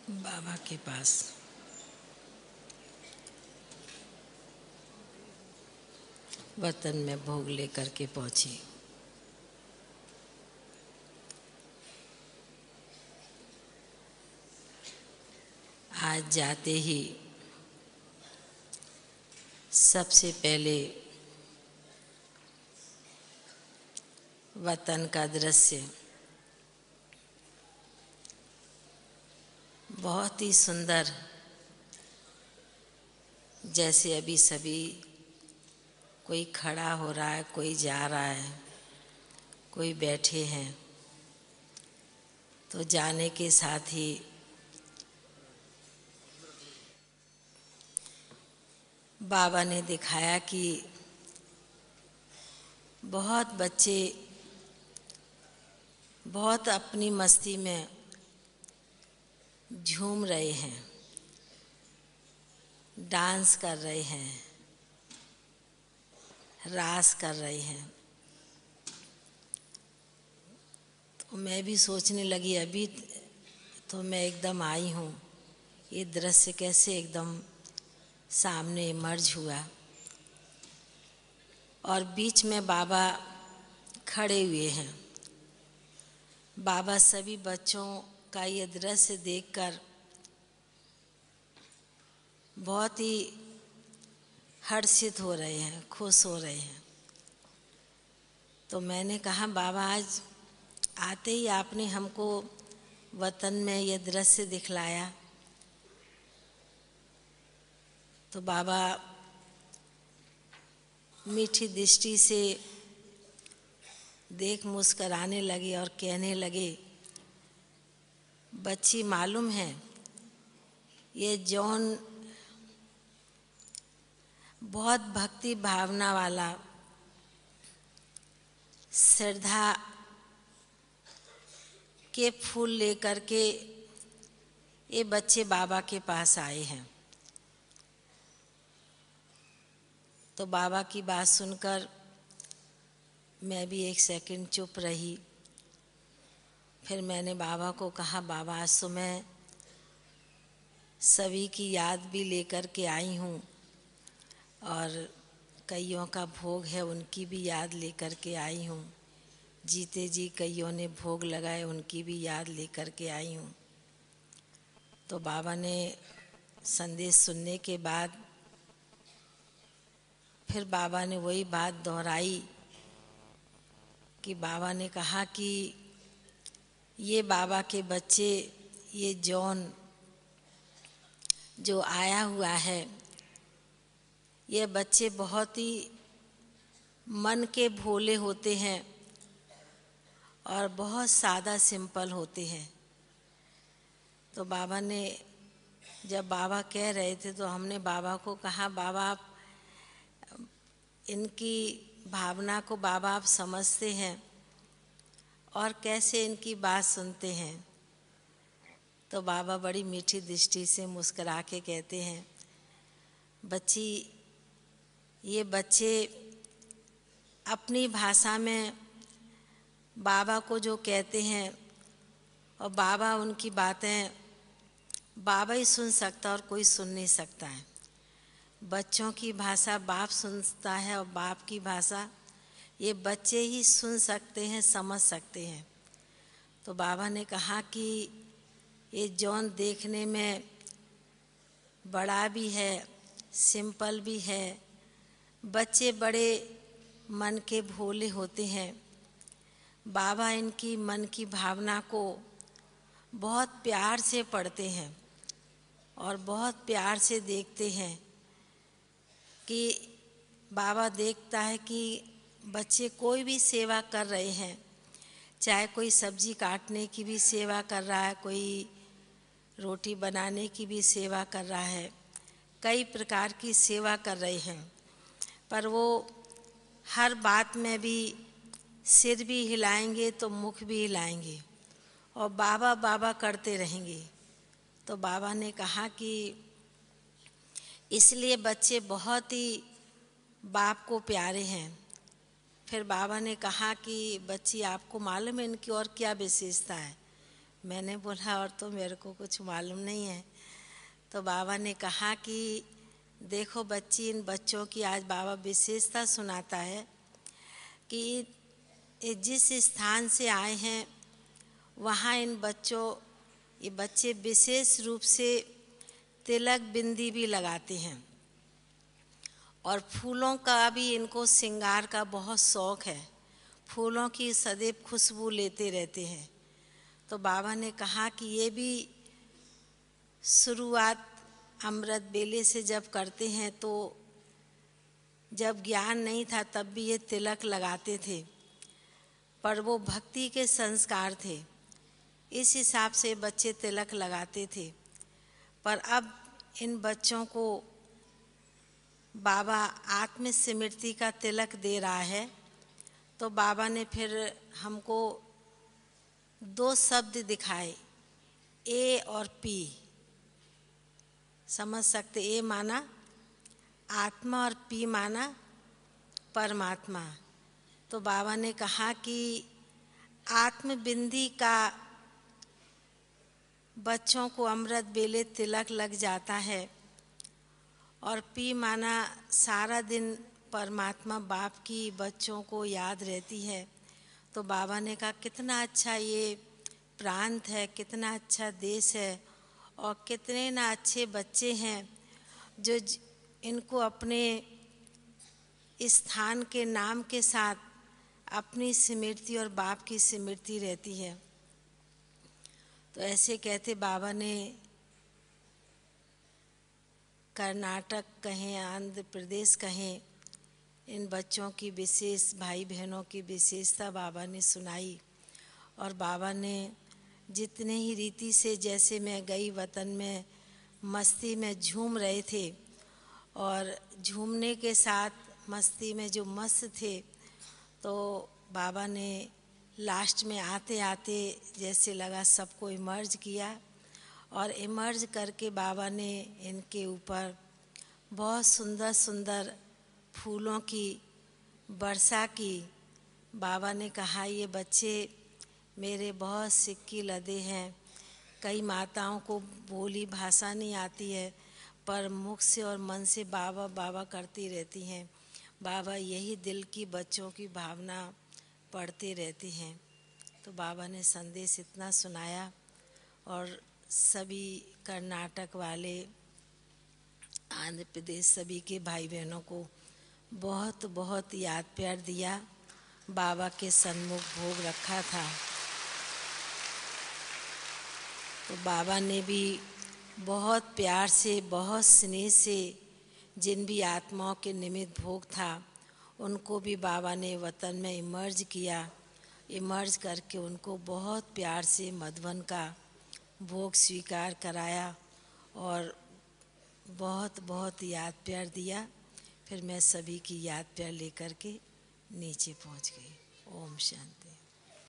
बाबा के पास वतन में भोग लेकर के पहुंची। आज जाते ही सबसे पहले वतन का दृश्य बहुत ही सुंदर, जैसे अभी सभी कोई खड़ा हो रहा है, कोई जा रहा है, कोई बैठे हैं। तो जाने के साथ ही बाबा ने दिखाया कि बहुत बच्चे बहुत अपनी मस्ती में झूम रहे हैं, डांस कर रहे हैं, रास कर रहे हैं। तो मैं भी सोचने लगी, अभी तो मैं एकदम आई हूँ, ये दृश्य कैसे एकदम सामने इमर्ज हुआ। और बीच में बाबा खड़े हुए हैं। बाबा सभी बच्चों का ये दृश्य देखकर बहुत ही हर्षित हो रहे हैं, खुश हो रहे हैं। तो मैंने कहा, बाबा आज आते ही आपने हमको वतन में ये दृश्य दिखलाया। तो बाबा मीठी दृष्टि से देख मुस्कराने लगे और कहने लगे, बच्ची मालूम है ये जॉन बहुत भक्ति भावना वाला, श्रद्धा के फूल लेकर के ये बच्चे बाबा के पास आए हैं। तो बाबा की बात सुनकर मैं भी एक सेकंड चुप रही। फिर मैंने बाबा को कहा, बाबा आज तो मैं सभी की याद भी लेकर के आई हूँ और कईयों का भोग है उनकी भी याद लेकर के आई हूँ। जीते जी कईयों ने भोग लगाए, उनकी भी याद लेकर के आई हूँ। तो बाबा ने संदेश सुनने के बाद फिर बाबा ने वही बात दोहराई कि बाबा ने कहा कि ये बाबा के बच्चे, ये जॉन जो आया हुआ है, ये बच्चे बहुत ही मन के भोले होते हैं और बहुत सादा सिंपल होते हैं। तो बाबा ने, जब बाबा कह रहे थे तो हमने बाबा को कहा, बाबा आप इनकी भावना को बाबा आप समझते हैं और कैसे इनकी बात सुनते हैं। तो बाबा बड़ी मीठी दृष्टि से मुस्कुरा के कहते हैं, बच्ची ये बच्चे अपनी भाषा में बाबा को जो कहते हैं और बाबा उनकी बातें बाबा ही सुन सकता और कोई सुन नहीं सकता है। बच्चों की भाषा बाप सुनता है और बाप की भाषा ये बच्चे ही सुन सकते हैं, समझ सकते हैं। तो बाबा ने कहा कि ये जॉन देखने में बड़ा भी है, सिंपल भी है। बच्चे बड़े मन के भोले होते हैं। बाबा इनकी मन की भावना को बहुत प्यार से पढ़ते हैं और बहुत प्यार से देखते हैं कि बाबा देखता है कि बच्चे कोई भी सेवा कर रहे हैं, चाहे कोई सब्जी काटने की भी सेवा कर रहा है, कोई रोटी बनाने की भी सेवा कर रहा है, कई प्रकार की सेवा कर रहे हैं, पर वो हर बात में भी सिर भी हिलाएंगे तो मुख भी हिलाएंगे और बाबा बाबा करते रहेंगे। तो बाबा ने कहा कि इसलिए बच्चे बहुत ही बाप को प्यारे हैं। फिर बाबा ने कहा कि बच्ची आपको मालूम है इनकी और क्या विशेषता है। मैंने बोला और तो मेरे को कुछ मालूम नहीं है। तो बाबा ने कहा कि देखो बच्ची, इन बच्चों की आज बाबा विशेषता सुनाता है कि ये जिस स्थान से आए हैं वहाँ ये बच्चे विशेष रूप से तिलक बिंदी भी लगाते हैं और फूलों का भी इनको श्रृंगार का बहुत शौक है। फूलों की सदैव खुशबू लेते रहते हैं। तो बाबा ने कहा कि ये भी शुरुआत अमृत बेले से जब करते हैं, तो जब ज्ञान नहीं था तब भी ये तिलक लगाते थे, पर वो भक्ति के संस्कार थे, इस हिसाब से बच्चे तिलक लगाते थे। पर अब इन बच्चों को बाबा आत्म स्मृति का तिलक दे रहा है। तो बाबा ने फिर हमको 2 शब्द दिखाए, ए और पी। समझ सकते, ए माना आत्मा और पी माना परमात्मा। तो बाबा ने कहा कि आत्म बिंदी का बच्चों को अमृत बेले तिलक लग जाता है और पी माना सारा दिन परमात्मा बाप की बच्चों को याद रहती है। तो बाबा ने कहा कितना अच्छा ये प्रांत है, कितना अच्छा देश है और कितने ना अच्छे बच्चे हैं जो इनको अपने स्थान के नाम के साथ अपनी स्मृति और बाप की स्मृति रहती है। तो ऐसे कहते बाबा ने कर्नाटक कहें, आंध्र प्रदेश कहें, इन बच्चों की विशेष, भाई बहनों की विशेषता बाबा ने सुनाई। और बाबा ने जितने ही रीति से, जैसे मैं गई वतन में मस्ती में झूम रहे थे और झूमने के साथ मस्ती में जो मस्त थे, तो बाबा ने लास्ट में आते आते जैसे लगा सबको इमर्ज किया और इमर्ज करके बाबा ने इनके ऊपर बहुत सुंदर सुंदर फूलों की वर्षा की। बाबा ने कहा ये बच्चे मेरे बहुत सिक्की लदे हैं। कई माताओं को बोली भाषा नहीं आती है, पर मुख से और मन से बाबा बाबा करती रहती हैं। बाबा यही दिल की बच्चों की भावना पढ़ते रहते हैं। तो बाबा ने संदेश इतना सुनाया और सभी कर्नाटक वाले, आंध्र प्रदेश, सभी के भाई बहनों को बहुत बहुत याद प्यार दिया। बाबा के सन्मुख भोग रखा था। तो बाबा ने भी बहुत प्यार से, बहुत स्नेह से जिन भी आत्माओं के निमित्त भोग था उनको भी बाबा ने वतन में इमर्ज किया। इमर्ज करके उनको बहुत प्यार से मधुबन का भोग स्वीकार कराया और बहुत बहुत याद प्यार दिया। फिर मैं सभी की याद प्यार लेकर के नीचे पहुंच गई। ओम शांति।